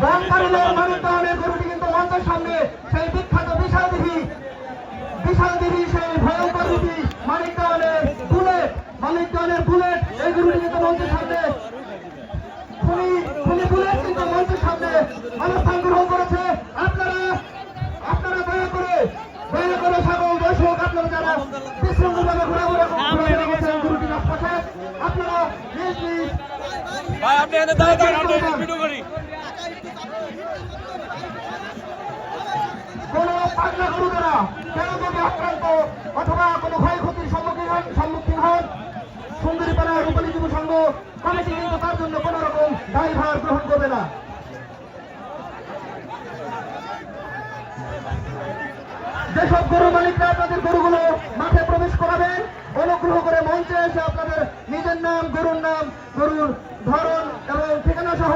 বনপাড়িলের মানিকগঞ্জের গরুটি কিন্তু মঞ্চের সামনে সেই বিখ্যাত বিশালদেহী সেই ভয়ঙ্কর রূপী মানিকগঞ্জের বুলেট এই গরুটি কিন্তু মঞ্চের সামনে খুনি বুলেট কিন্তু মঞ্চের সামনে অবস্থান গ্রহণ করেছে। আপনারা দয়া করে সকল দর্শক আপনারা যারা বিশৃঙ্খলভাবে ঘোরাঘুরা করছেন গরুটির আশপাশে আপনারা নিজ নিজ ভাই আপনি এখানে দাঁড়ান ভিডিও করি। কোন পাগলা গরু দ্বারা কেউ যদি আক্রান্ত অথবা কোনো ক্ষয়ক্ষতির সম্মুখীন হন সুন্দরীপাড়া রূপালী যুব সংঘ কমিটি কিন্তু তার জন্য কোন রকম দায়ভার গ্রহণ করবে না। যেসব গরু মালিকরা আপনাদের গরুগুলো মাঠে প্রবেশ করাবেন অনুগ্রহ করে মঞ্চে এসে আপনাদের নিজের নাম, গরুর ধরন এবং ঠিকানা সহ